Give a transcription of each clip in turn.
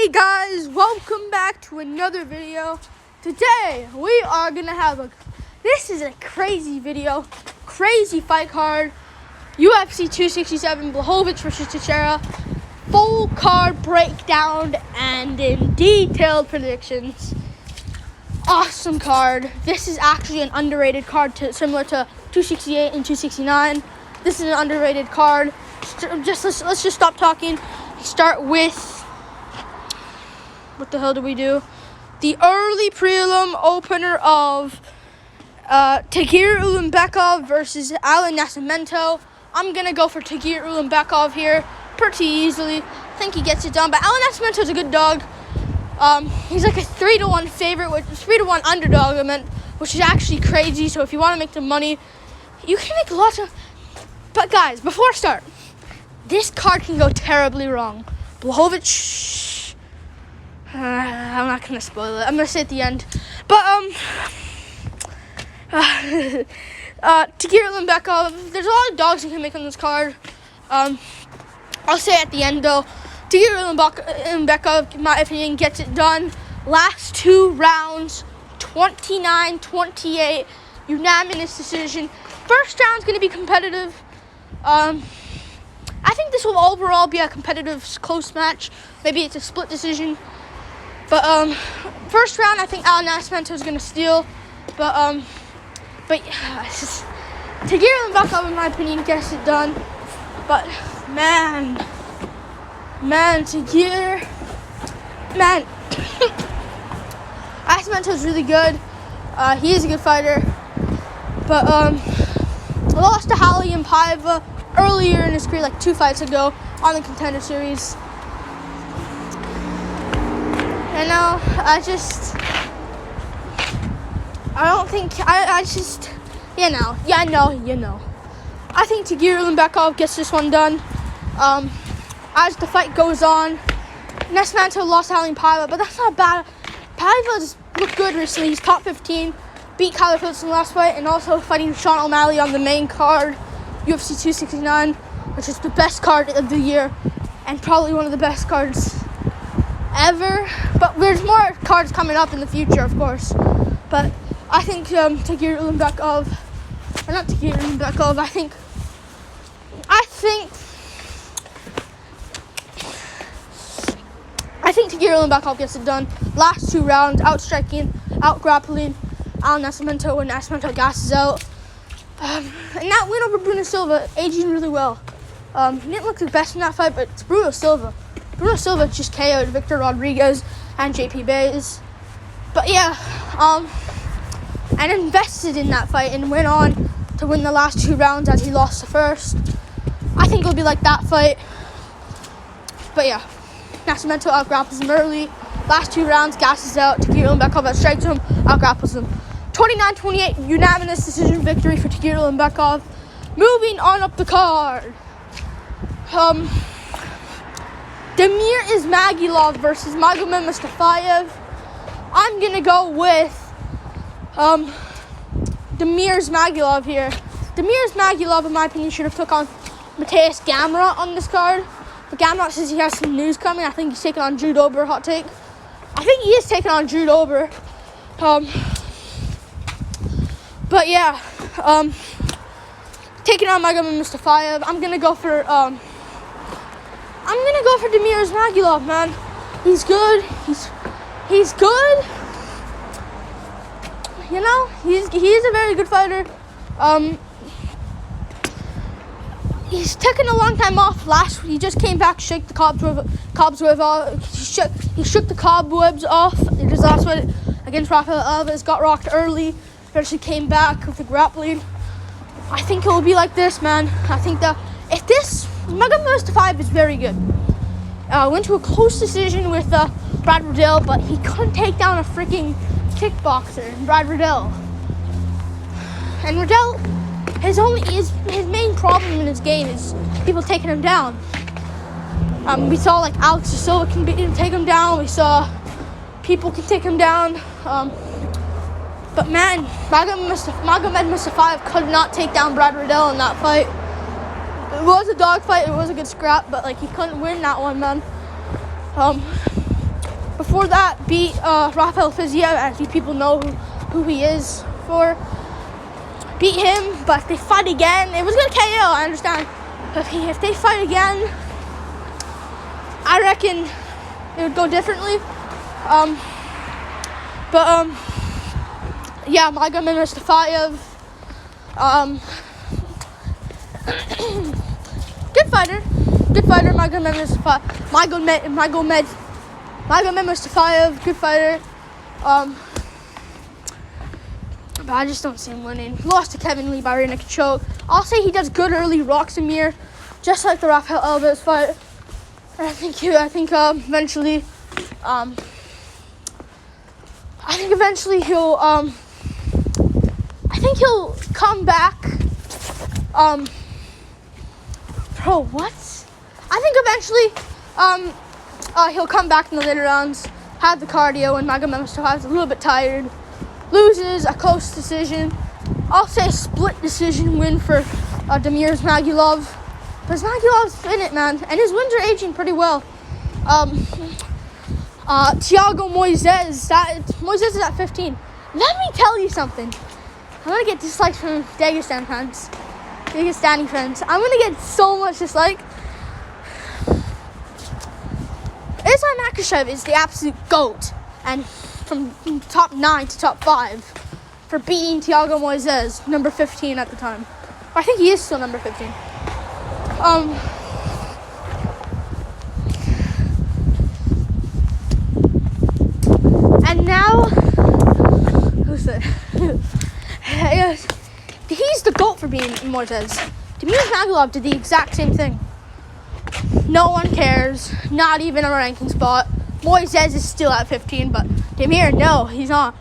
Hey guys, welcome back to another video. Today we are gonna have this is a crazy video, crazy fight card. UFC 267 Blachowicz versus Teixeira. Full card breakdown and in detailed predictions. Awesome card. This is actually an underrated card similar to 268 and 269. This is an underrated card. Let's just stop talking. Start with what the hell do we do? The early prelim opener of Teixeira versus Isla Makashav. I'm gonna go for Teixeira here pretty easily. I think he gets it done. But Isla Makashav is a good dog. He's like a 3-1 favorite, which 3-1 underdog. I meant, which is actually crazy. So if you want to make the money, you can make lots of. But guys, before I start, this card can go terribly wrong. Blachowicz. I'm not gonna spoil it. I'm gonna say at the end. But Teixeira, there's a lot of dogs you can make on this card. I'll say at the end though. Teixeira, in my opinion, gets it done. Last two rounds, 29-28, unanimous decision. First round's gonna be competitive. I think this will overall be a competitive, close match. Maybe it's a split decision. But first round, I think Isla Makashav is gonna steal. But Teixeira, in my opinion, gets it done. But man, Teixeira, Makashav is really good. He is a good fighter. But lost to Hali and Paiva earlier in his career, like 2 fights ago on the Contender Series. You know, I think Teixeira gets this one done. As the fight goes on, Makashav lost to Hali and Paiva, but that's not bad. Paiva just looked good recently. He's top 15, beat Kyler Phillips in the last fight, and also fighting Sean O'Malley on the main card, UFC 269, which is the best card of the year, and probably one of the best cards ever. But there's more cards coming up in the future, of course. But I think Teixeira, I think Teixeira gets it done. Last 2 rounds, outstriking, outgrappling Isla Makashav when Makashav gasses out. And that win over Bruno Silva, aging really well. He didn't look the best in that fight, but it's Bruno Silva. Bruno Silva just KO'd Victor Rodriguez and JP Bays. But yeah, and invested in that fight and went on to win the last 2 rounds as he lost the first. I think it'll be like that fight. But yeah, Makashav outgrapples him early. Last 2 rounds, gasses out. Teixeira strikes him, outgrapples him. 29-28, unanimous decision victory for Teixeira. Moving on up the card. Damir Ismagulov versus Magomed Mustafayev. I'm going to go with Damir Ismagulov here. Damir Ismagulov, in my opinion, should have took on Mateusz Gamrot on this card. But Gamrot says he has some news coming. I think he's taking on Drew Dober, hot take. I think he is taking on Drew Dober. But yeah, taking on Magomed Mustafayev. I'm gonna go for Damir Ismagulov, man. He's good. He's good. You know, he is a very good fighter. He's taken a long time off. He just came back, shook the cobwebs off. He shook the cobwebs off. His last fight against Rafael Alves got rocked early. Eventually came back with the grappling. I think it will be like this, man. I think that if this Magomed Mustafayev is very good. Went to a close decision with Brad Riddell, but he couldn't take down a freaking kickboxer, Brad Riddell. And Riddell, his main problem in his game is people taking him down. We saw like Alex Silva can take him down. We saw people can take him down. But man, Magomed Mustafayev could not take down Brad Riddell in that fight. It was a dog fight. It was a good scrap, but like he couldn't win that one, man. before that beat Rafael Fiziev. I think people know who he is for. Beat him, but if they fight again, it was gonna KO, I understand. But if they fight again, I reckon it would go differently. Yeah, Magomed Mustafayev. Good fighter, Magomed Mustafayev, good fighter. But I just don't see him winning. He lost to Kevin Lee by rear naked choke. I'll say he does good early, rocks Amir, just like the Rafael Alves fight. And I think eventually he'll come back. Bro, what? I think eventually he'll come back in the later rounds, have the cardio, and Magomed Mustafayev's a little bit tired. Loses a close decision. I'll say a split decision win for Damir Ismagulov. But Ismagulov's in it, man. And his wins are aging pretty well. Thiago Moises. Moises is at 15. Let me tell you something. I'm going to get dislikes from Dagestani fans. I'm going to get so much dislike. Isla Makashav is the absolute GOAT. And from top 9 to top 5 for beating Thiago Moises, number 15 at the time. I think he is still number 15. And now, who's that? He's the GOAT for beating Moises. Damir Ismagulov did the exact same thing. No one cares, not even a ranking spot. Moises is still at 15, but Damir, no, he's not.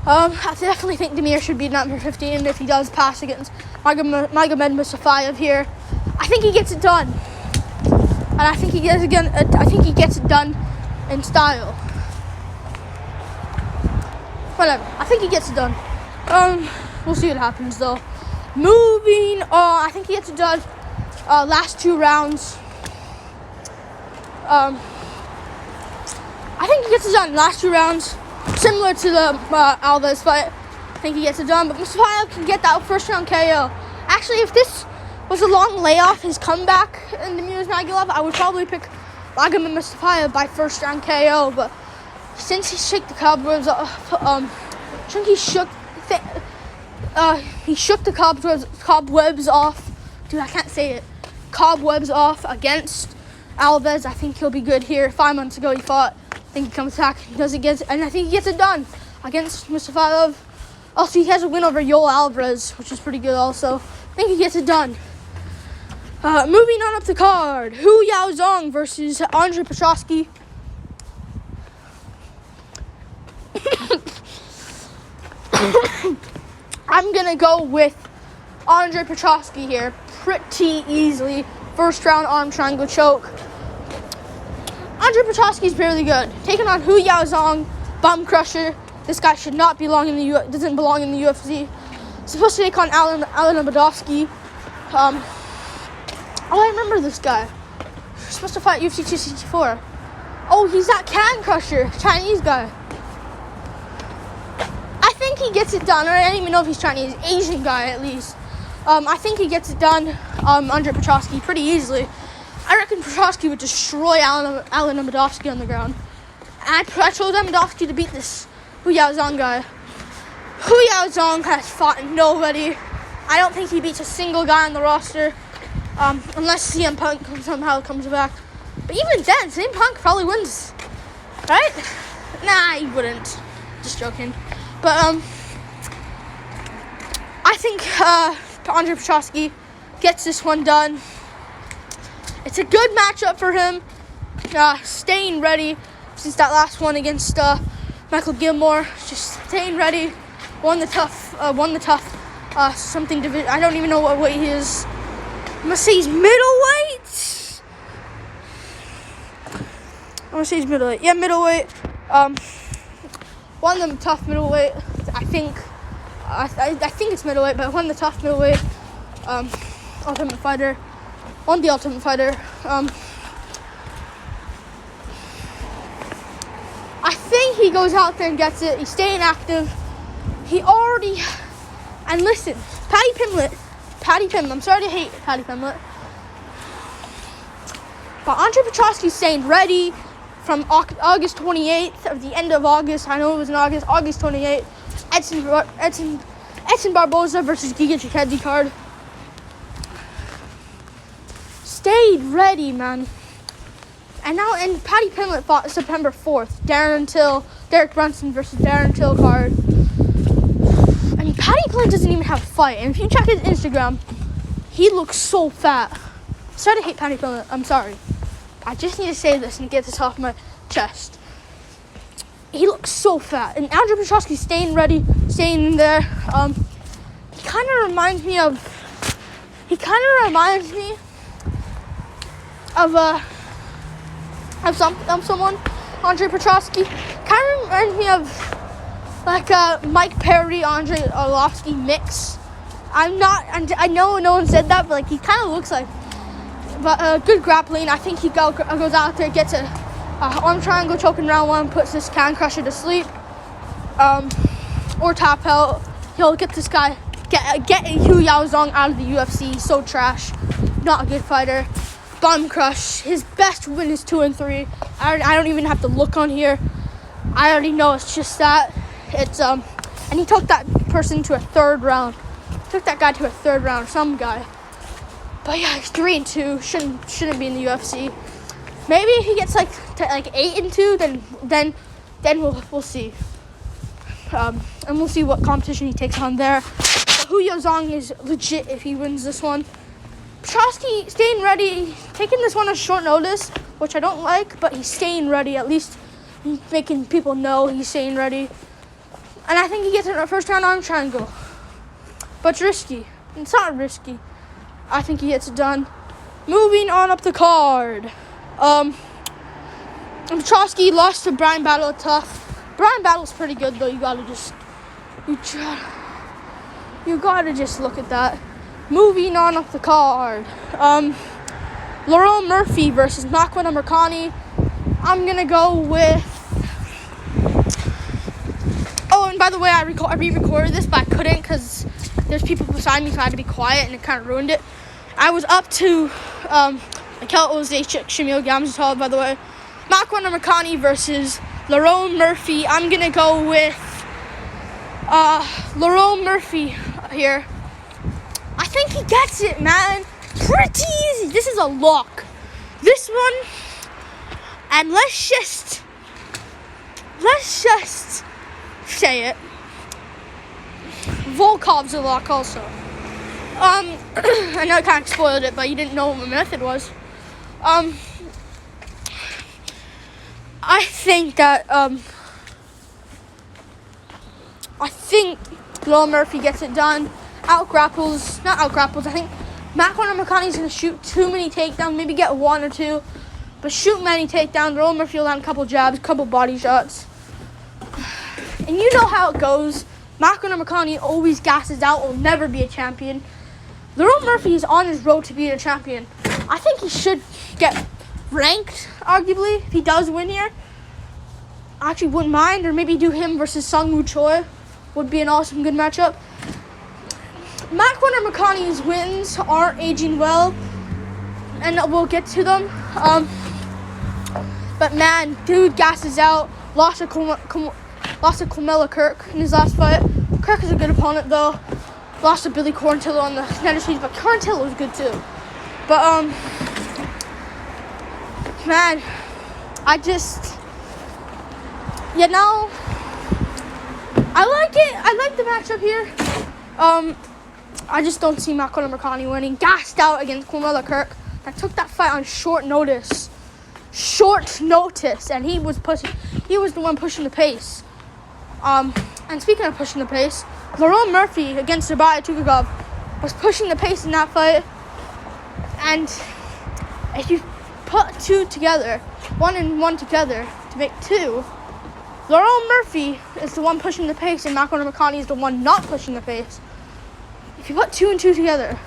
I definitely think Damir should be number 15 if he does pass against Magomed Mustafayev here. I think he gets it done, and I think he gets it done in style. Whatever, I think he gets it done. We'll see what happens though. Moving on, I think he gets it done. Last 2 rounds. I think he gets it done last 2 rounds, similar to the Alves fight. I think he gets it done, but Mustafayev can get that first round KO. Actually, if this was a long layoff, his comeback in the Damir Ismagulov, I would probably pick Magomed Mustafayev by first round KO. But since he shook the cobwebs off, he shook the cobwebs off. Dude, I can't say it. Cobwebs off against Alves. I think he'll be good here. 5 months ago he fought. I think he comes back, he does it against, and I think he gets it done against Mustafayev. Also, he has a win over Yoel Alvarez, which is pretty good also. I think he gets it done. Moving on up the card, Hu Yaozong versus Andre Petroski. I'm going to go with Andre Petroski here pretty easily. First round arm triangle choke. Andre Petroski's really good. Taking on Hu Yaozong, bum crusher. This guy should not belong in the doesn't belong in the UFC. Supposed to take on Alan Abadovsky. I remember this guy. Supposed to fight UFC 264. Oh, he's that can crusher, Chinese guy. I think he gets it done. Or I don't even know if he's Chinese, Asian guy at least. I think he gets it done. Andre Petroski pretty easily. I reckon Petroski would destroy Alan Abadovsky on the ground. And I told Abadovsky to beat this Hu Yaozong guy. Hu Yaozong has fought nobody. I don't think he beats a single guy on the roster. Unless CM Punk somehow comes back. But even then, CM Punk probably wins. Right? Nah, he wouldn't. Just joking. But, I think, Andre Petroski gets this one done. It's a good matchup for him. Staying ready since that last one against Michael Gilmore. Just staying ready. Won the tough something division. I don't even know what weight he is. I'm gonna say he's middleweight. Yeah, middleweight. Won the tough middleweight. I think it's middleweight, but won the tough middleweight. Ultimate Fighter. Won the Ultimate Fighter. Petrosky goes out there and gets it. He's staying active. And listen, Paddy Pimblett, I'm sorry to hate Paddy Pimblett, but Andre Petrosky's staying ready from August 28th, of the end of August. I know it was in August 28th. Edson Barboza versus Giga Chikadze card. Stayed ready, man. And Paddy Pimblett fought September 4th. Derek Brunson versus Darren Till card. I mean, Paddy Pimblett doesn't even have a fight. And if you check his Instagram, he looks so fat. I'm sorry to hate Paddy Pimblett. I'm sorry. I just need to say this and get this off my chest. He looks so fat. And Andre Petrosky's staying ready, staying there. He kind of reminds me of someone, Andre Petrosky. Kind of reminds me of like Mike Perry, Andre Arlovsky mix. I know no one said that, but like he kind of looks like. But good grappling. I think he goes out there, gets a arm triangle choke in round 1, puts this Can Crusher to sleep, or tap out. He'll get this guy, get Hu Yaozong out of the UFC. He's so trash, not a good fighter. Bum crush. His best win is 2-3. I don't even have to look on here. I already know it's just that. It's and he took that person to a third round. Took that guy to a third round. Some guy. But yeah, he's 3-2. Shouldn't be in the UFC. Maybe if he gets like 8-2, then we'll see. And we'll see what competition he takes on there. But Hu Yaozong is legit if he wins this one. Petrosky staying ready, taking this one on short notice, which I don't like, but he's staying ready, at least making people know he's staying ready. And I think he gets a first round arm triangle. But it's risky. It's not risky. I think he gets it done. Moving on up the card. Petrosky lost to Brian Battle tough. Brian Battle's pretty good though. You gotta just look at that. Moving on up the card. Lerone Murphy versus Makwan Amirkhani. I'm gonna go with. Oh, and by the way, I re-recorded this, but I couldn't because there's people beside me, so I had to be quiet, and it kind of ruined it. I was up to Mikel Olszewski, Shamil Gamzatov, by the way. Makwan Amirkhani versus Lerone Murphy. I'm gonna go with Lerone Murphy here. I think he gets it, man. Pretty easy. This is a lock. This one, and let's just say it. Volkov's a lock also. I know I kind of spoiled it, but you didn't know what my method was. I think that Lerone Murphy gets it done. Not out-grapples. I think Makwan Amirkhani's going to shoot too many takedowns, maybe get 1 or 2, but shoot many takedowns. Lerone Murphy will land a couple jabs, a couple body shots. And you know how it goes. Makwan Amirkhani always gasses out, will never be a champion. Lerone Murphy is on his road to being a champion. I think he should get ranked, arguably, if he does win here. I actually wouldn't mind, or maybe do him versus Sungwoo Choi. Would be an awesome, good matchup. Makwan Amirkhani's wins aren't aging well, and we'll get to them. But man, dude gasses out. Lost to Kamela Kirk in his last fight. Kirk is a good opponent though. Lost to Billy Quarantillo on the United States, but Quarantillo was good too. But man, I like it. I like the matchup here. I just don't see Makwan Amirkhani winning. Gassed out against Kamela Kirk. I took that fight on short notice, and he was the one pushing the pace. And speaking of pushing the pace, Lerone Murphy against Jabria Tukagov was pushing the pace in that fight. And if you put 2 together, 1 and 1 together to make 2, Lerone Murphy is the one pushing the pace, and Makwan Amirkhani is the one not pushing the pace. If you put 2 and 2 together,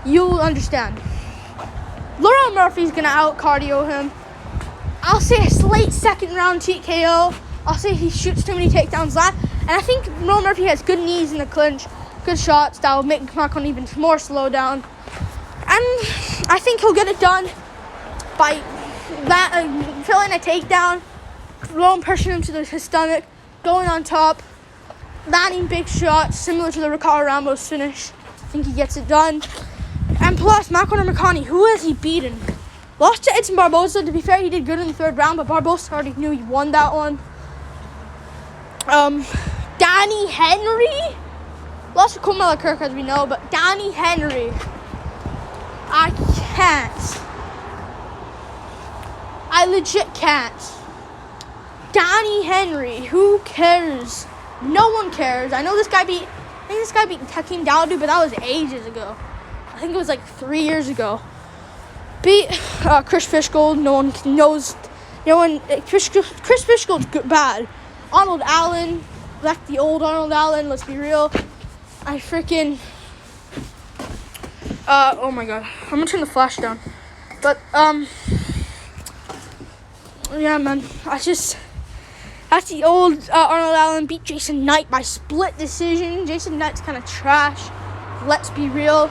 you'll understand. Lerone Murphy's gonna out cardio him. I'll say a late second round TKO. I'll say he shoots too many takedowns. And I think Roman Murphy has good knees in the clinch, good shots that will make Makon even more slow down. And I think he'll get it done by filling a takedown, pushing him to his stomach, going on top, landing big shots similar to the Ricardo Ramos finish. I think he gets it done. And plus, Makon Rakhmonov, who has he beaten? Lost to Edson Barboza. To be fair, he did good in the third round, but Barboza already knew he won that one. Danny Henry lost to Kumala Kirk, as we know, but Danny Henry, I can't. I legit can't. Danny Henry, who cares? No one cares. I think this guy beat Hakeem Dawodu, but that was ages ago. I think it was like 3 years ago. Beat Chris Fishgold. No one knows. Chris Fishgold's good, bad. Arnold Allen, like the old Arnold Allen. Let's be real. I freaking. Oh my god. I'm gonna turn the flash down. But yeah, man. That's the old Arnold Allen. Beat Jason Knight by split decision. Jason Knight's kind of trash. Let's be real.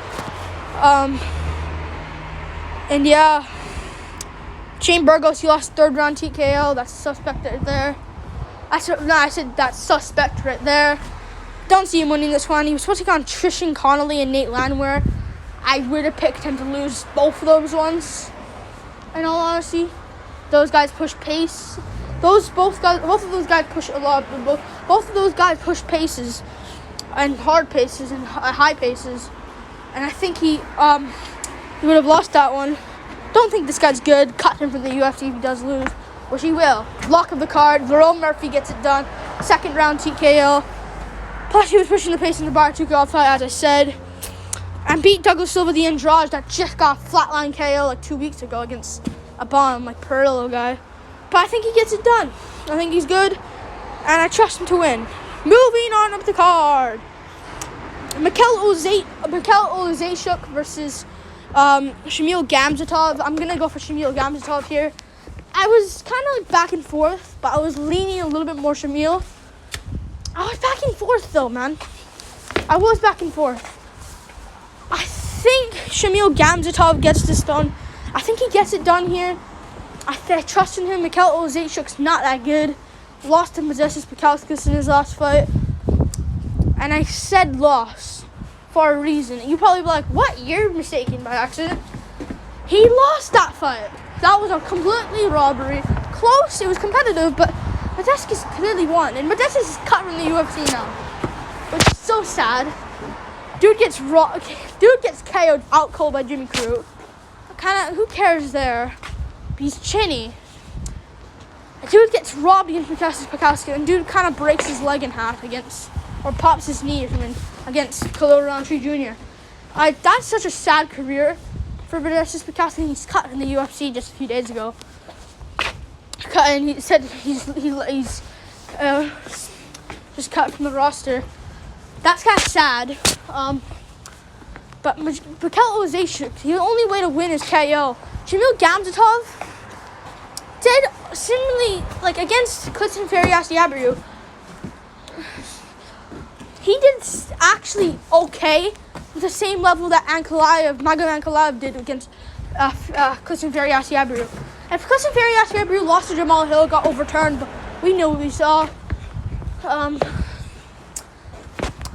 And yeah, Shane Burgos, he lost third round TKO. That's suspect right there. I said that's suspect right there. Don't see him winning this one. He was supposed to take on Trishan Connolly and Nate Landwehr. I would have picked him to lose both of those ones. In all honesty, those guys push pace. Both of those guys push a lot. Both of those guys push paces, and hard paces and high paces. And I think he would have lost that one. Don't think this guy's good. Cut him from the UFC if he does lose, which he will. Lock of the card. Vernon Murphy gets it done. Second round TKO. Plus he was pushing the pace in the bar Tukagov fight, as I said, and beat Douglas Silva the Andrade that just got flatline KO like 2 weeks ago against a bomb like Perillo guy. But I think he gets it done. I think he's good, and I trust him to win. Moving on up the card. Mikhail Olzayshuk versus Shamil Gamzatov. I'm going to go for Shamil Gamzatov here. I was kind of like back and forth, but I was leaning a little bit more Shamil. I was back and forth though, man. I was back and forth. I think Shamil Gamzatov gets this done. I think he gets it done here. I trust in him. Mikhail Olzayshuk's not that good. Lost to Modestas Pekauskas in his last fight. And I said loss for a reason. You probably be like, what? You're mistaken by accident. He lost that fight. That was a completely robbery. Close. It was competitive, but Modestas clearly won. And Modestas is cut from the UFC now, which is so sad. Dude gets KO'd out cold by Jimmy Crute. Who cares there? He's chinny. Dude gets robbed against Modestas Pekauskas, and dude kind of breaks his leg in half or pops his knee against Khalil Roundtree Jr. That's such a sad career for Modestas Pekauskas. He's cut from the UFC just a few days ago. And he said he's just cut from the roster. That's kind of sad. But Mikhail Olzayshuk, the only way to win is KO. Shamil Gamzatov did similarly, like against Clifton Farias-Yabriu. He did actually okay with the same level that Magomed Ankalaev did against Clifton Farias-Yabriu. And if Clifton Farias-Yabriu lost to Jamal Hill, got overturned, but we know what we saw.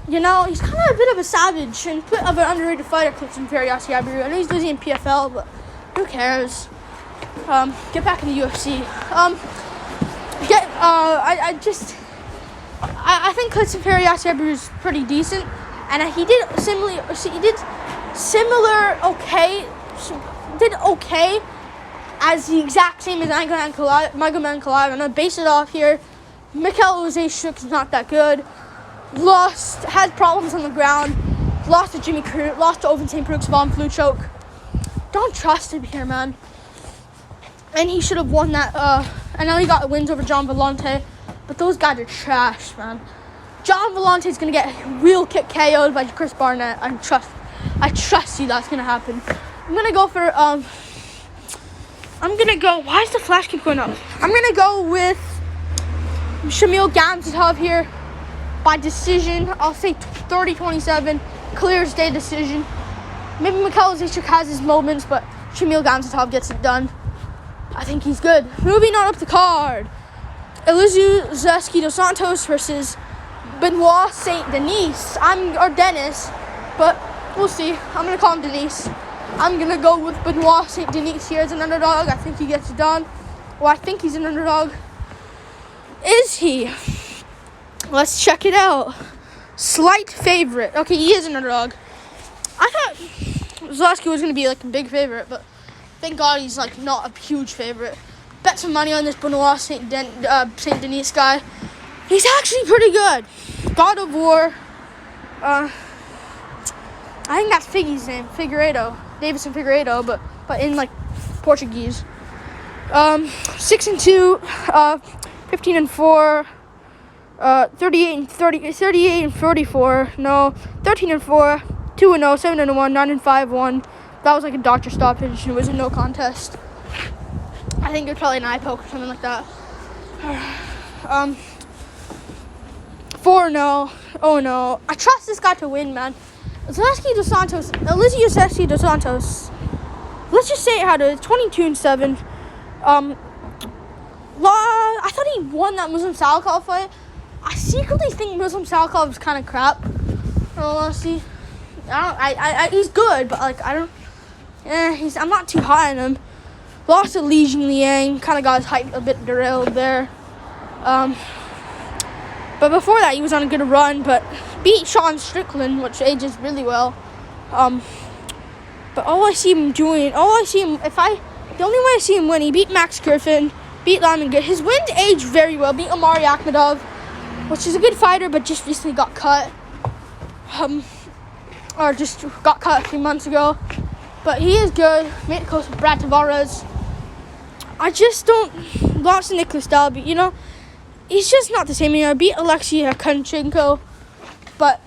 He's kind of a bit of a savage and a bit of an underrated fighter, Clifton Farias-Yabriu. I know he's losing in PFL, but who cares? Get back in the UFC. I think Clifton Farias-Yabriu is pretty decent, and he did okay as the exact same as Magomed Ankalaev. I'm gonna base it off here. Mikhail Olzayshuk is not that good. Had problems on the ground. Lost to Jimmy Crute. Lost to Oven St. Brooks Von Flu choke. Don't trust him here, man. And he should have won that. I know he got wins over John Vellante, but those guys are trash, man. John Vellante is gonna get wheel kick KO'd by Chris Barnett. I trust you. That's gonna happen. I'm gonna go for Why does the flash keep going up? I'm gonna go with Shamil Gamzatov here by decision. I'll say 30-27, clear as day decision. Maybe Mikhail Zaitchuk has his moments, but Shamil Gamzatov gets it done. I think he's good. Moving on up the card. Zlatan dos Santos versus Benoit Saint Denis. Or Dennis, but we'll see. I'm going to call him Denis. I'm going to go with Benoit Saint Denis here as an underdog. I think he gets it done. Well, I think he's an underdog. Is he? Let's check it out. Slight favorite. Okay, he is an underdog. I thought Zlatan was going to be like a big favorite, but thank God he's like not a huge favorite. Bet some money on this Benoit Saint Denis guy. He's actually pretty good. God of War. I think that's Figgy's name. Figueiredo. Davison Figueiredo, but in like Portuguese. 6-2, 15-4, 38-44. No, 13-4, 2-0, 7-1, 9-5-1. That was like a doctor stoppage, and it was a no contest. I think it was probably an eye poke or something like that. 4-0. Oh no. I trust this guy to win, man. Zlatan dos Santos. Zlatan dos Santos. Let's just say it how it is. 22-7. I thought he won that Muslim Salikov fight. I secretly think Muslim Salikov is kind of crap. In all honesty. He's good, but like I'm not too high on him. Lost to Li Jingliang, kind of got his hype a bit derailed there. But before that, he was on a good run, but beat Sean Strickland, which ages really well. But all I see him doing, the only way I see him win, he beat Max Griffin, beat Lyman Good. His wins age very well. Beat Omari Akhmedov, which is a good fighter, but just recently got cut. Or just got cut a few months ago. But he is good. Made it close with Brad Tavares. I just don't lost to Nicholas Dalby. You know, he's just not the same anymore. Beat Alexei Konchenko, but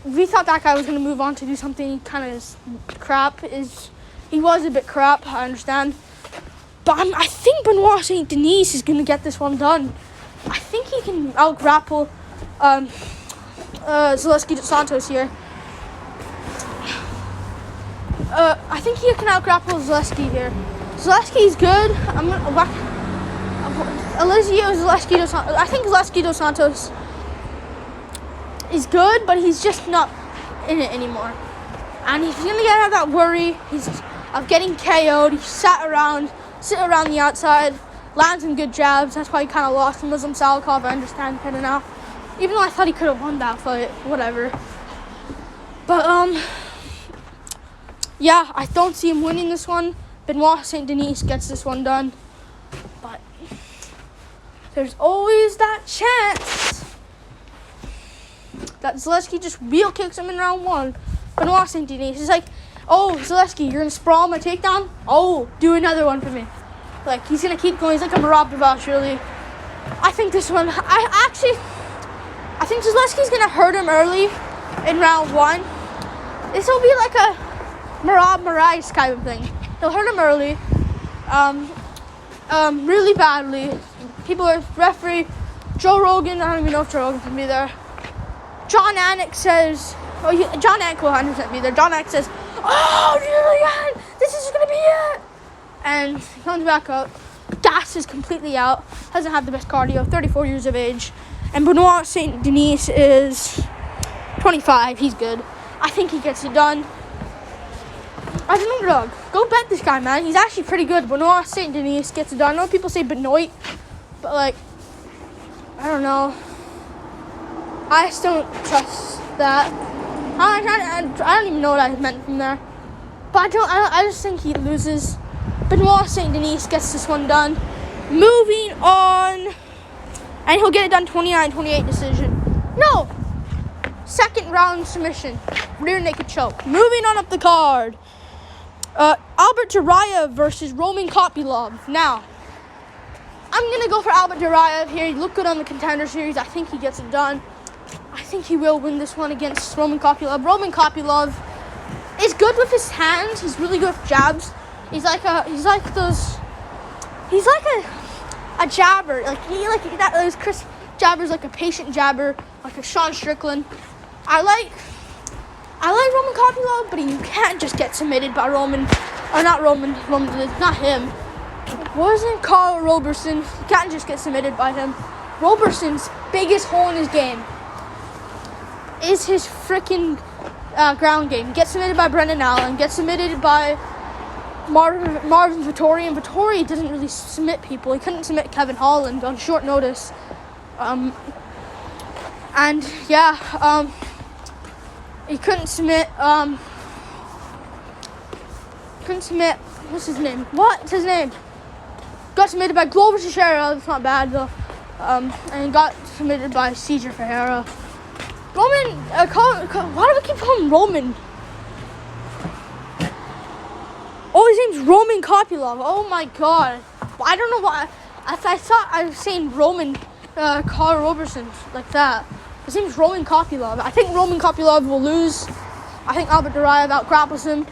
we thought that guy was going to move on to do something kind of crap. He was a bit crap, I understand. But I think Benoit Saint Denis is going to get this one done. I think he can out-grapple Zlatan dos Santos here. I think he can out-grapple Zlatan here. Zlatan good. I'm going to whack Zlatan dos Santos. I think Zlatan dos Santos is good, but he's just not in it anymore. And he's going to get out of that worry of getting KO'd. He sit around the outside, lands some good jabs. That's why he kind of lost to Muslim Salikov. I understand kind of now. Even though I thought he could have won that fight. Whatever. But, yeah, I don't see him winning this one. Benoit Saint Denis gets this one done. But there's always that chance that Zlatan just wheel kicks him in round one. Benoit Saint Denis is like, oh, Zlatan, you're going to sprawl my takedown? Oh, do another one for me. Like, he's going to keep going. He's like a Marab Devash, really. I think this one, I think Zlatan going to hurt him early in round one. This will be like a Marab Marais kind of thing. He'll hurt him early, really badly. Referee Joe Rogan, I don't even know if Joe Rogan can be there. John Anik says, John Anik will 100% be there. John Anik says, oh, Julian, this is going to be it. And he comes back up. Gas is completely out. Hasn't had the best cardio. 34 years of age. And Benoit Saint Denis is 25. He's good. I think he gets it done. As an underdog, go bet this guy, man. He's actually pretty good. Benoit Saint Denis gets it done. I know people say Benoit, but like, I don't know. I just don't trust that. I don't even know what I meant from there. But I just think he loses. Benoit Saint Denis gets this one done. Moving on. And he'll get it done 29-28 decision. No! Second round submission. Rear naked choke. Moving on up the card. Albert Jabria versus Roman Kopylov. Now, I'm going to go for Albert Jabria here. He looked good on the Contender Series. I think he gets it done. I think he will win this one against Roman Kopylov. Roman Kopylov is good with his hands. He's really good with jabs. He's like a a jabber. Like Chris Jabber's like a patient jabber, like a Sean Strickland. I like Roman Kopylov, but you can't just get submitted by Roman, or not not him. It wasn't Carl Roberson. You can't just get submitted by him. Roberson's biggest hole in his game is his freaking ground game. Gets submitted by Brendan Allen. Gets submitted by Marvin Vettori, and Vettori doesn't really submit people. He couldn't submit Kevin Holland on short notice. He couldn't submit. What's his name? Got submitted by Glover Teixeira. That's not bad though. And got submitted by Cesar Ferreira. Roman. Why do we keep calling him Roman? Oh, his name's Roman Kopylov. Oh my god. I don't know why. I thought I was saying Roman Carl Roberson like that. His name's Roman Kopylov. I think Roman Kopylov will lose. I think Albert Duraev out-grapples him.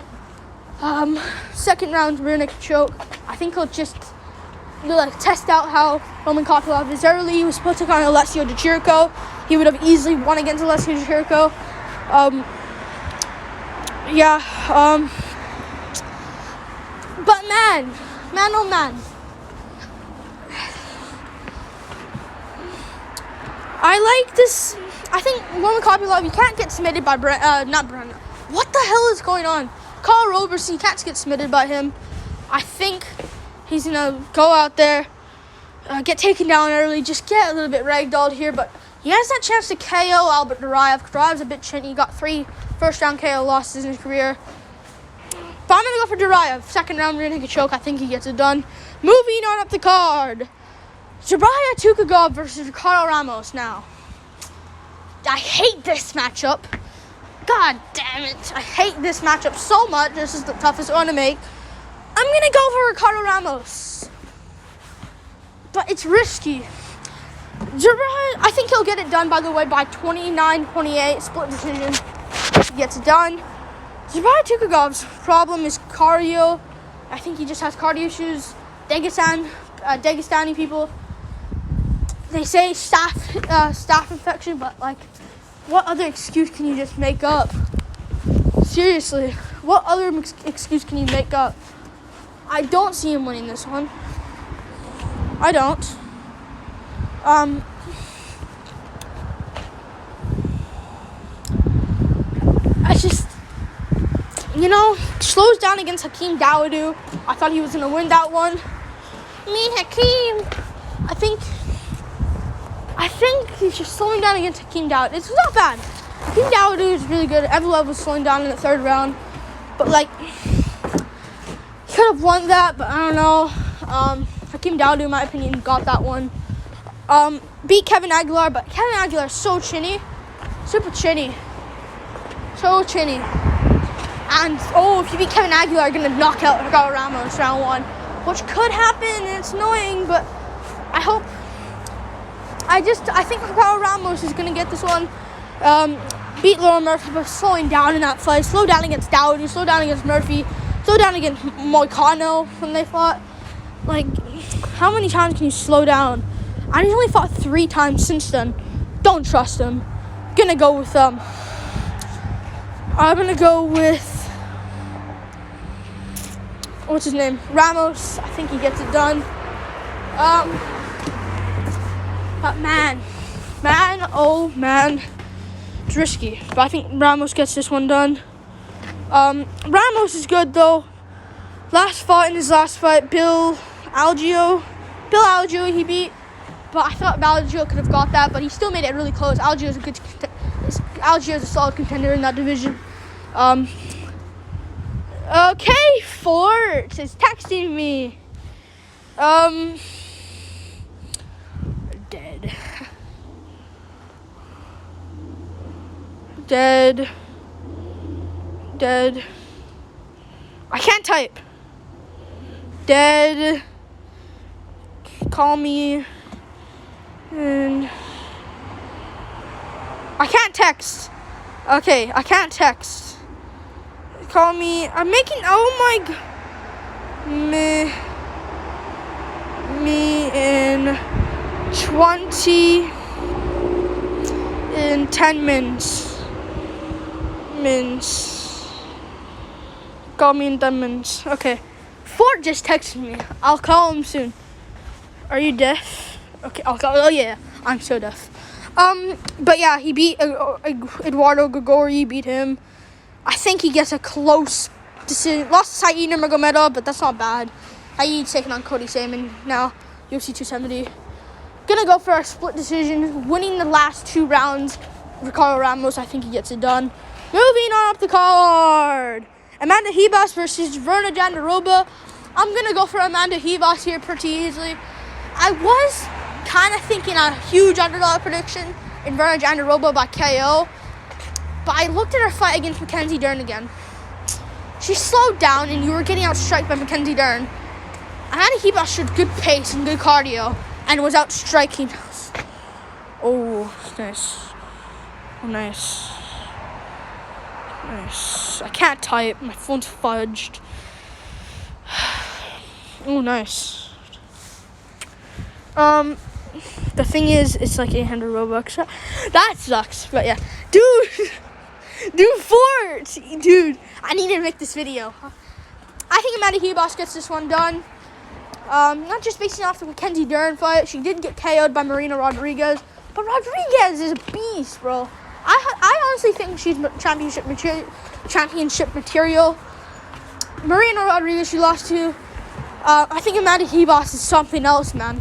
Second round rear naked choke. I think he'll just test out how Roman Kopylov is early. He was supposed to take on Alessio Di Chirico. He would have easily won against Alessio Di Chirico. But man, oh man. I like this. I think Roman Kopylov, you can't get submitted by not Brennan. What the hell is going on? Carl Roberson, you can't get submitted by him. I think he's going to go out there, get taken down early, just get a little bit ragdolled here. But he has that chance to KO Albert Duraev. Durayev's a bit chinny. He got 3 first-round KO losses in his career. But I'm going to go for Duraev. Second round rear naked choke. I think he gets it done. Moving on up the card. Jabria Tukagov versus Ricardo Ramos now. I hate this matchup. God damn it. I hate this matchup so much. This is the toughest one to make. I'm going to go for Ricardo Ramos. But it's risky. Jabria, I think he'll get it done, by the way, by 29-28. Split decision. He gets it done. Jabria Tukagov's problem is cardio. I think he just has cardio issues. Dagestani people, they say staph infection, but what other excuse can you just make up? Seriously, what other excuse can you make up? I don't see him winning this one. I don't. I just, slows down against Hakeem Dawodu. I thought he was going to win that one. Hakeem, I think he's just slowing down against Hakeem Dawodu. It's not bad. Hakeem Dawodu is really good. Evloev was slowing down in the third round. But, he could have won that, but I don't know. Hakeem Dawodu, in my opinion, got that one. Beat Kevin Aguilar, but Kevin Aguilar is so chinny. Super chinny. So chinny. And, if you beat Kevin Aguilar, you're going to knock out Ricardo Ramos round 1. Which could happen, and it's annoying, but I think Ricardo Ramos is going to get this one. Beat Lauren Murphy, but slowing down in that fight. Slow down against Dawodu, slow down against Murphy, slow down against Moicano when they fought. How many times can you slow down? And he's only fought 3 times since then. Don't trust him. Gonna go with I'm gonna go with what's his name? Ramos. I think he gets it done. But man, it's risky. But I think Ramos gets this one done. Ramos is good though. In his last fight, Bill Algeo he beat. But I thought Algeo could have got that, but he still made it really close. Algeo is a solid contender in that division. Okay, Fort is texting me. Dead. I can't type. Dead. Call me. And I can't text. Okay, I can't text. Call me. I'm making. Oh my god. me in 10 minutes. Call me in 10 minutes. Okay. Ford just texted me. I'll call him soon. Are you deaf? Okay, I'll call. Oh yeah, I'm so deaf. But yeah, he beat Eduardo Gregori. Beat him. I think he gets a close decision. Lost to Saeed Nurmagomedov, but that's not bad. Saeed's taking on Corey Sanhagen now. UFC 270. Gonna go for a split decision. Winning the last 2 rounds. Ricardo Ramos, I think he gets it done. Moving on up the card. Amanda Hebass versus Vernon Robo. I'm gonna go for Amanda Hebass here pretty easily. I was kind of thinking a huge underdog prediction in Vernon Robo by KO. But I looked at her fight against Mackenzie Dern again. She slowed down and you were getting outstriked by Mackenzie Dern. Amanda Hebass showed good pace and good cardio and was outstriking us. Oh, nice. Oh, nice. Nice. I can't type. My phone's fudged. Oh, nice. The thing is, it's like 800 Robux. That sucks. But yeah. Dude, Fort. Dude, I need to make this video. I think Amanda Hebass gets this one done. Not just basing off the Mackenzie Dern fight. She did get KO'd by Marina Rodriguez. But Rodriguez is a beast, bro. I honestly think she's championship material. Marina Rodriguez, she lost to. I think Amanda Hebass is something else, man.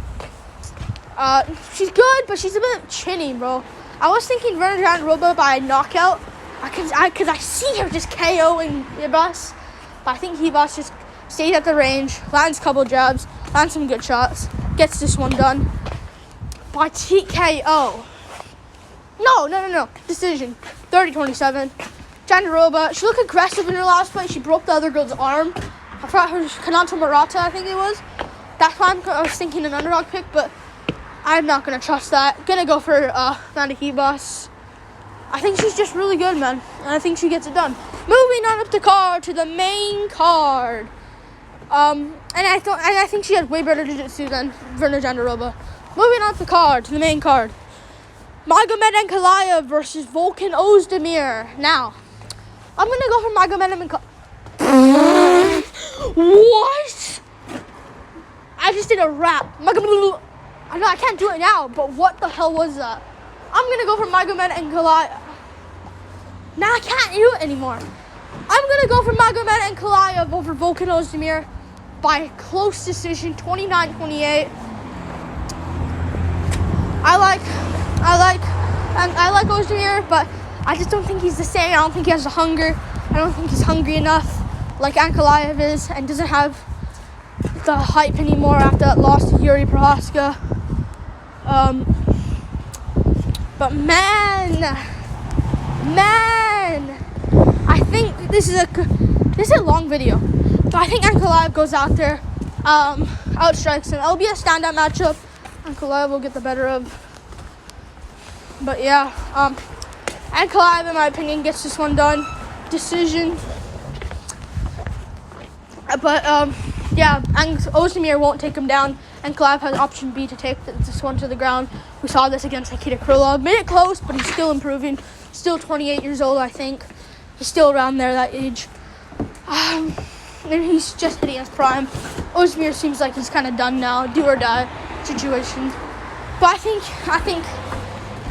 She's good, but she's a bit chinny, bro. I was thinking Vernon Robo by a knockout. Because I see her just KOing Hebass. But I think Hebass just stays at the range, lands a couple jabs, lands some good shots, gets this one done. By TKO. No. Decision. 30-27. Jandiroba, she looked aggressive in her last fight. She broke the other girl's arm. I forgot her, Kanato Murata, I think it was. That's why I was thinking an underdog pick, but I'm not going to trust that. Going to go for Amanda Hebass. I think she's just really good, man. And I think she gets it done. Moving on up the card to the main card. And I think she had way better jiu-jitsu than Vernon Jandiroba. Moving on up the card to the main card. Magomed Ankalaev versus Volkan Ozdemir. Now, I'm going to go for Magomed Ankalaev. What? I just did a rap. I know I can't do it now, but what the hell was that? I'm going to go for Magomed Ankalaev. Now I can't do it anymore. I'm going to go for Magomed Ankalaev over Volkan Ozdemir by a close decision, 29-28. I like Ozdemir, but I just don't think he's the same. I don't think he has the hunger. I don't think he's hungry enough like Ankalaev is, and doesn't have the hype anymore after that loss to Yuri Prohaska. But man, I think this is a long video, but I think Ankalaev goes out there, outstrikes him. It'll be a standout matchup. Ankalaev will get the better of. But yeah, Ankalaev, in my opinion, gets this one done. Decision. But yeah, Ozdemir won't take him down. Ankalaev has option B to take this one to the ground. We saw this against Nikita Krylov. Made it close, but he's still improving. Still 28 years old, I think. He's still around there, that age. And he's just hitting his prime. Ozdemir seems like he's kind of done now. Do or die situation. But I think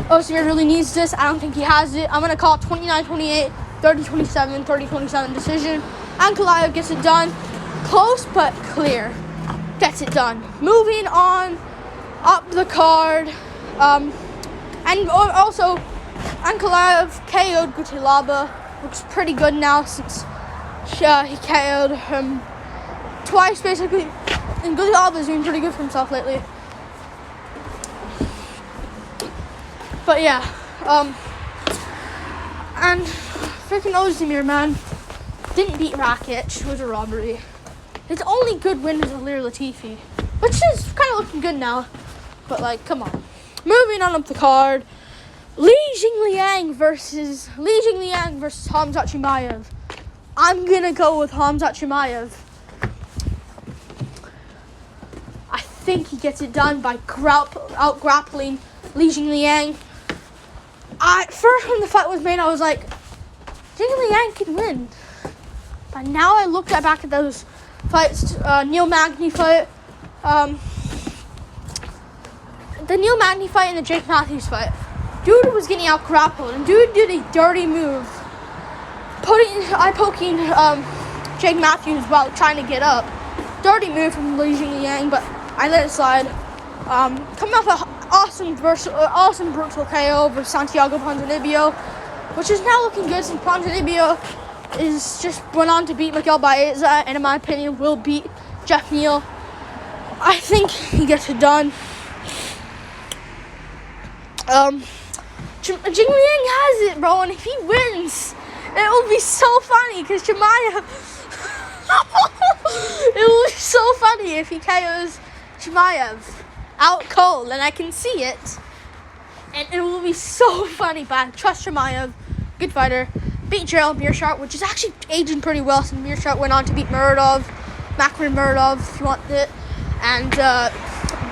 Ozdemir really needs this. I don't think he has it. I'm going to call it 29-28, 30-27, 30-27 decision. Ankalaev gets it done. Close but clear. Gets it done. Moving on up the card. And also, Ankalaev KO'd Gutilaba. Looks pretty good now since he KO'd him twice, basically. And Gutilaba's doing pretty good for himself lately. But yeah, and freaking Ozdemir, man, didn't beat Rakic. It was a robbery. His only good win was Alir Latifi, which is kind of looking good now. But like, come on. Moving on up the card, Li Jingliang versus Khamzat Chimaev. I'm gonna go with Khamzat Chimaev. I think he gets it done by out-grappling Li Jingliang. First, when the fight was made, I was like, Jingliang can win. But now I looked back at those fights, Neil Magny fight, the Neil Magny fight and the Jake Matthews fight. Dude was getting out-grappled, and dude did a dirty move, poking Jake Matthews while trying to get up. Dirty move from Li Jingliang, but I let it slide. Coming off an awesome brutal KO over Santiago Ponzinibbio, which is now looking good since Ponzinibbio is just went on to beat Miguel Baeza, and in my opinion will beat Jeff Neal. I think he gets it done. Jingliang has it, bro, and if he wins, it will be so funny because Chimaev. It will be so funny if he KOs Chimaev out cold, and I can see it, and it will be so funny. But I trust Chimaev, good fighter. Beat Gerald Meerschaert, which is actually aging pretty well since Meerschaert went on to beat Muradov, Makhmud Muradov, if you want it, and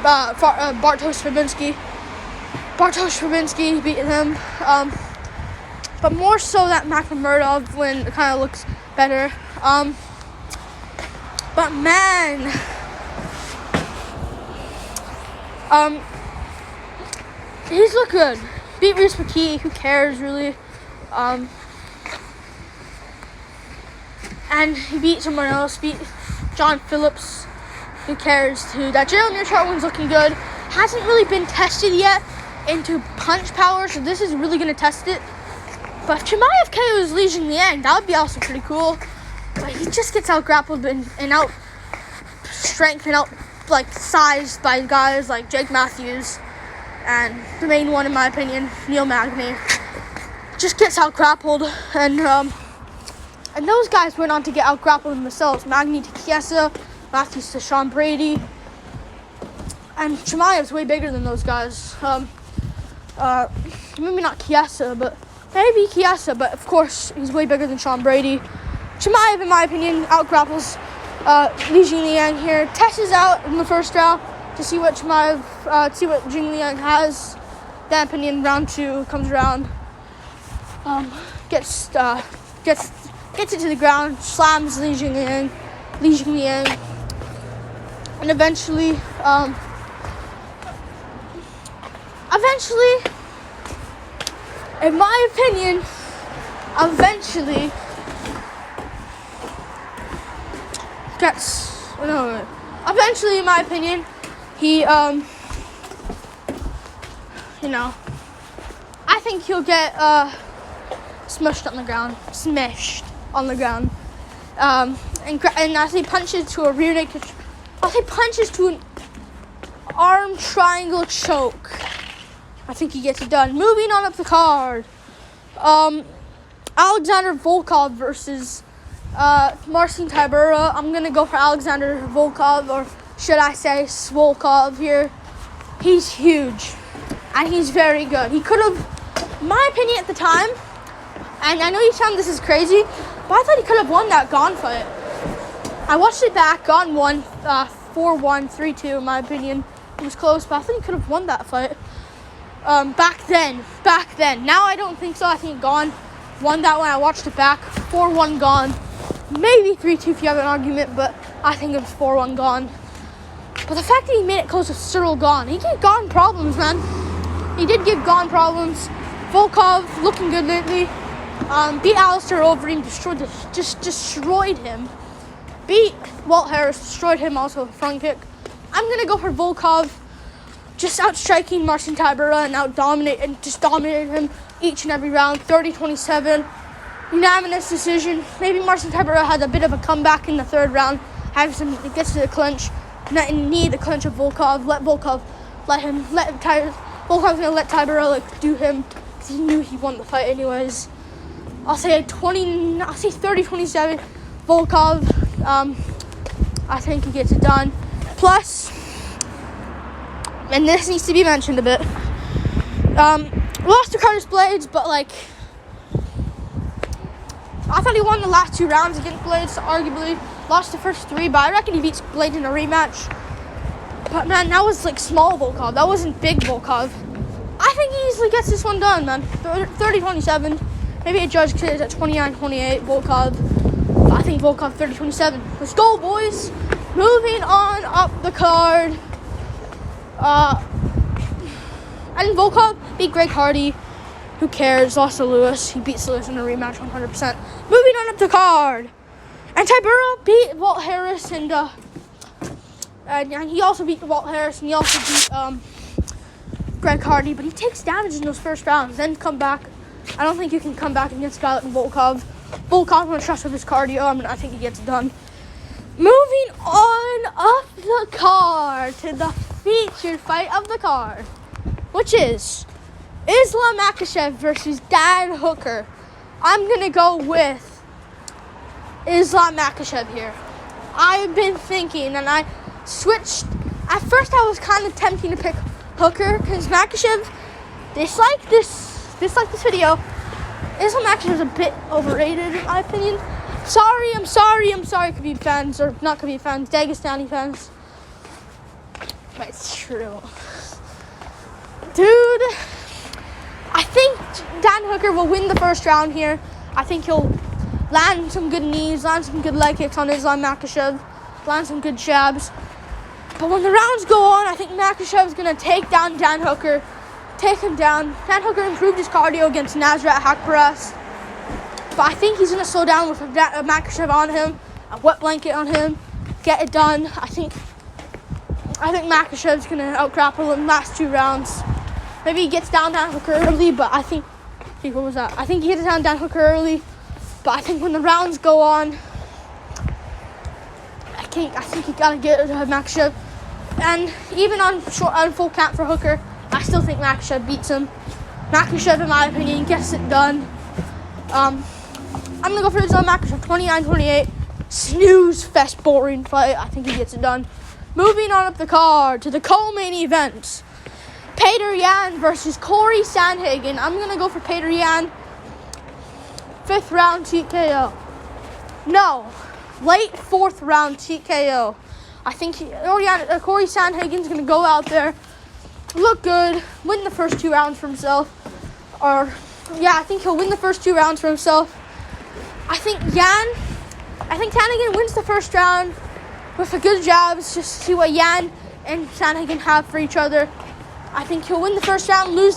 Bartosz Fabinski. Bartosz Fabinski beat him, but more so that Makhmud Muradov win kind of looks better. But man, he's look good. Beat Reese McKee, who cares really? And he beat someone else, beat John Phillips, who cares too. That Gerald Meerschaert one's looking good. Hasn't really been tested yet into punch power, so this is really going to test it. But Chimaev KOs Li Jingliang, that would be also pretty cool. But he just gets out grappled and out strength and out sized by guys like Jake Matthews, and the main one in my opinion, Neil Magny, just gets out grappled, and those guys went on to get out grappled themselves. Magny to Chiesa, Matthews to Sean Brady, and Chimaev's way bigger than those guys. Maybe not Chiesa, but maybe Chiesa, but of course he's way bigger than Sean Brady. Chimaev, in my opinion, out-grapples Li Jingliang here. Tests out in the first round to see what Jingliang has. Then, opinion, round 2 comes around. Gets it to the ground, slams Li Jingliang, and eventually, in my opinion, eventually in my opinion, he, I think he'll get, smashed on the ground. And as he punches to a rear naked, as he punches to an arm triangle choke, I think he gets it done. Moving on up the card, Alexander Volkov versus Marcin Tybura. I'm going to go for Alexander Volkov, or should I say Svolkov here. He's huge, and he's very good. He could have, in my opinion at the time, and I know you sound this is crazy, but I thought he could have won that Gon fight. I watched it back. Gon won 4-1, 3-2 in my opinion. It was close, but I think he could have won that fight. Back then. Now I don't think so. I think Gon won that one. I watched it back. 4-1 Gon. Maybe 3-2 if you have an argument, but I think it was 4-1 Gon. But the fact that he made it close to Cyril Gon, he gave Gon problems, man. He did give Gon problems. Volkov looking good lately. Beat Alistair Overeem, destroyed him. Beat Walt Harris, destroyed him also with a front kick. I'm gonna go for Volkov, just outstriking Marcin Tybura and dominated him each and every round. 30-27, unanimous decision. Maybe Marcin Tybura had a bit of a comeback in the third round. Gets to the clinch. Need the clinch of Volkov. Volkov's gonna let Tybura do him because he knew he won the fight anyways. I'll say 30-27 Volkov. I think he gets it done. Plus, and this needs to be mentioned a bit, lost to Curtis Blades, but I thought he won the last 2 rounds against Blades, arguably. Lost the first 3, but I reckon he beats Blades in a rematch. But man, that was like small Volkov. That wasn't big Volkov. I think he easily gets this one done, man. 30-27. Maybe a judge could at 29-28 Volkov. But I think Volkov 30-27. Let's go, boys. Moving on up the card. And Volkov beat Greg Hardy. Who cares? Lost to Lewis. He beats Lewis in a rematch 100%. Moving on up the card. And Teixeira beat Walt Harris and he also beat Walt Harris and he also beat Greg Hardy, but he takes damage in those first rounds, then come back. I don't think you can come back against a guy like Volkov. Volkov, I'm going to trust with his cardio. I think he gets it done. Moving on up the card to the featured fight of the card, which is Isla Makashav versus Dan Hooker. I'm going to go with Isla Makashav here. I've been thinking, and I switched. At first, I was kind of tempting to pick Hooker because Makashav, dislike this video. Isla Makashav is a bit overrated in my opinion. I'm sorry, Khabib fans, or not Khabib fans, Dagestani fans. But it's true. Dude, I think Dan Hooker will win the first round here. I think he'll land some good knees, land some good leg kicks on Isla Makashav, land some good jabs. But when the rounds go on, I think Makashav is going to take down Dan Hooker, take him down. Dan Hooker improved his cardio against Nasrat Hakparas. But I think he's going to slow down with a Makashav on him, a wet blanket on him, get it done. I think Makashev's going to out-grapple in the last 2 rounds. Maybe he gets down Dan Hooker early, but I think he gets down Dan Hooker early. But I think when the rounds go on, I think you got to get Makashav. And even on full count for Hooker, I still think Makashav beats him. Makashav, in my opinion, gets it done. I'm going to go for Isla Makashav, 29-28. Snooze fest, boring fight. I think he gets it done. Moving on up the card to the co-main event. Petr Yan versus Corey Sanhagen. I'm going to go for Petr Yan. 5th round TKO. No, late 4th round TKO. I think Corey Sanhagen's going to go out there, look good, win the first 2 rounds for himself. I think he'll win the first 2 rounds for himself. I think Sanhagen wins the first round with a good jabs, just to see what Yan and Sanhagen have for each other. I think he'll win the first round, win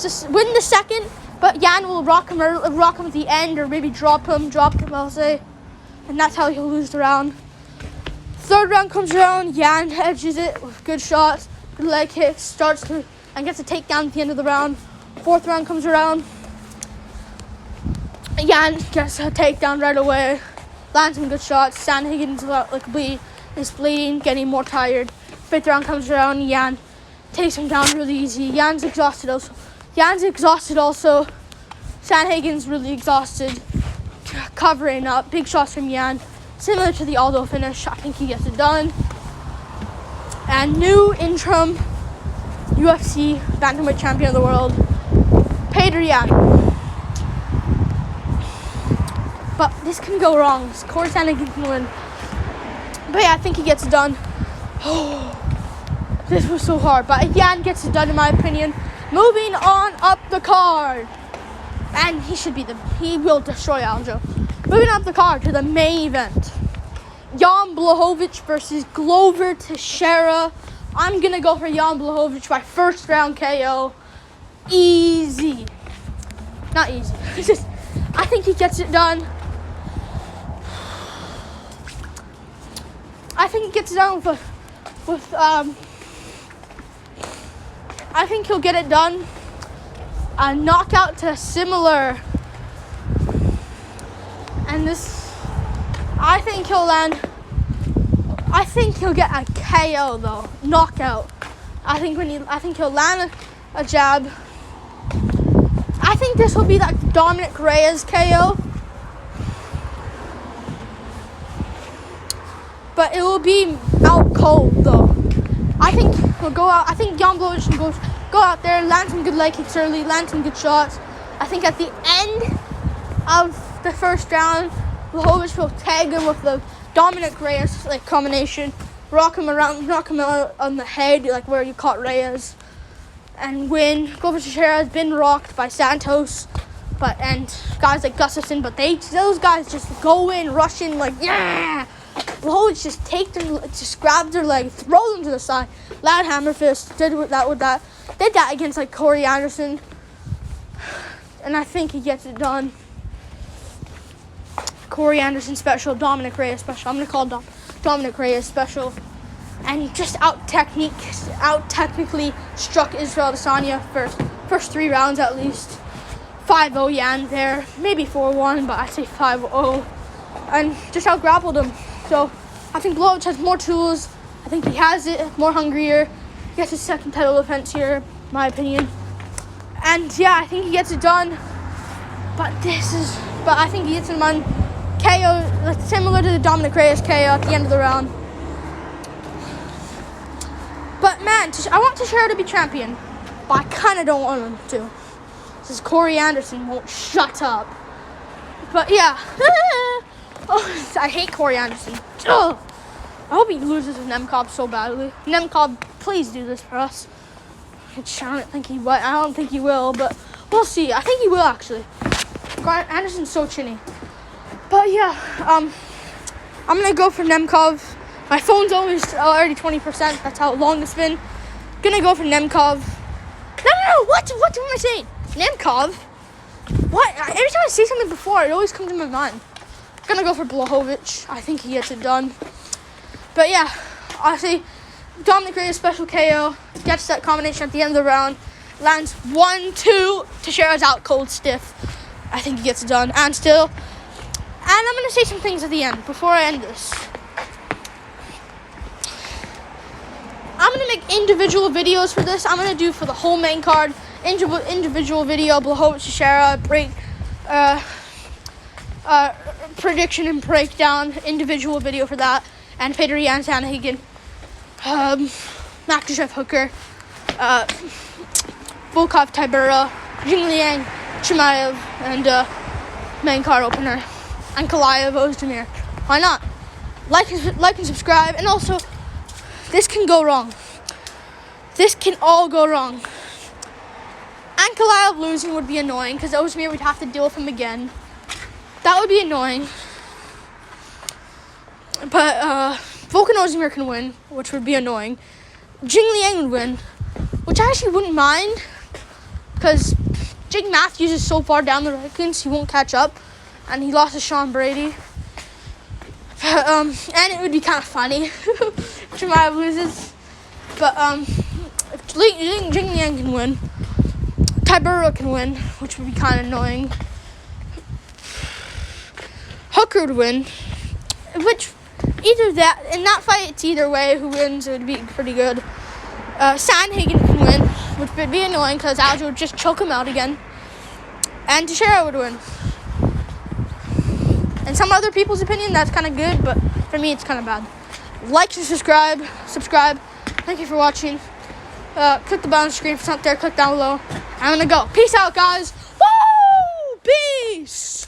the second, but Yan will rock him at the end, or maybe drop him, I'll say. And that's how he'll lose the round. 3rd round comes around, Yan edges it with good shots, good leg kicks, and gets a takedown at the end of the round. 4th round comes around, Yan gets a takedown right away, lands some good shots. Sanhagen's is bleeding, getting more tired. 5th round comes around, Yan takes him down really easy. Yan's exhausted also. Sanhagen's really exhausted. Covering up. Big shots from Yan. Similar to the Aldo finish. I think he gets it done. And new interim UFC bantamweight champion of the world, Petr Yan. But this can go wrong. Corey Sanhagen can win. But yeah, I think he gets it done. This was so hard, but Yan gets it done in my opinion. Moving on up the card, and he will destroy Aljo. Moving up the card to the main event, Jan Blachowicz versus Glover Teixeira. I'm gonna go for Jan Blachowicz by 1st round KO. Easy, not easy. I think he gets it done. I think he gets it done I think he'll get it done. A knockout to similar. And I think he'll get a KO though. Knockout. I think he'll land a jab. I think this will be like Dominic Reyes KO. But it will be out cold though. I think he'll go out. I think Jan Blachowicz will go out there, land some good leg kicks early, land some good shots. I think at the end of the 1st round, Blachowicz will tag him with the Dominic Reyes combination. rock him out on the head, like where you caught Reyes, and win. Glover Teixeira has been rocked by Santos, and guys like Gustafsson, but those guys just go in, rush in, like, yeah! Blachowicz just grab their leg, throw them to the side. Loud hammer fist, did that against, like, Corey Anderson, and I think he gets it done. Corey Anderson special, Dominic Reyes special. I'm going to call Dominic Reyes special. And just out-technically struck Israel Adesanya first 3 rounds at least. 5-0 Yan there. Maybe 4-1, but I say 5-0. And just out-grappled him. So I think Blachowicz has more tools. I think he has it, more hungrier. He gets his second title defense here, in my opinion. And yeah, I think he gets it done. But I think he gets him on KO, similar to the Dominic Reyes KO at the end of the round. But man, I want Teixeira to be champion, but I kind of don't want him to. Because Corey Anderson won't shut up. But yeah, I hate Corey Anderson. Ugh. I hope he loses with Nemkov so badly. Nemkov, please do this for us. I don't think he will, but we'll see. I think he will actually. Anderson's so chinny. But yeah, I'm gonna go for Nemkov. My phone's already 20%. That's how long it's been. Gonna go for Nemkov. No. What am I saying? Nemkov? What? Every time I see something before, it always comes to my mind. Gonna go for Blachowicz. I think he gets it done. But yeah, I say Dominic Reyes special KO. Gets that combination at the end of the round. Lands 1-2. Teixeira's out cold stiff. I think he gets it done. And still. And I'm going to say some things at the end before I end this. I'm going to make individual videos for this. I'm going to do for the whole main card. Individual video, Blachowicz, Teixeira, prediction and breakdown. Individual video for that. And Zlatan Santos, Makashav Hooker, Volkov, Teixeira, Jingliang, Chimaev, and main card opener. And Kalayev, Ozdemir. Why not? Like and subscribe. And also, this can go wrong. This can all go wrong. And Kalayev losing would be annoying because Ozdemir would have to deal with him again. That would be annoying. But Volk and Ozdemir can win, which would be annoying. Jingliang would win, which I actually wouldn't mind because Jake Matthews is so far down the rankings he won't catch up. And he lost to Sean Brady. And it would be kind of funny if Chimaev loses. But if Jingliang can win, Teixeira can win, which would be kind of annoying. Hooker would win, which either that, in that fight, it's either way who wins, it would be pretty good. Sanhagen can win, which would be annoying because Aljo would just choke him out again. And Teixeira would win. In some other people's opinion, that's kind of good, but for me, it's kind of bad. Like and subscribe. Thank you for watching. Click the bell on the screen if it's not there. Click down below. I'm going to go. Peace out, guys. Woo! Peace!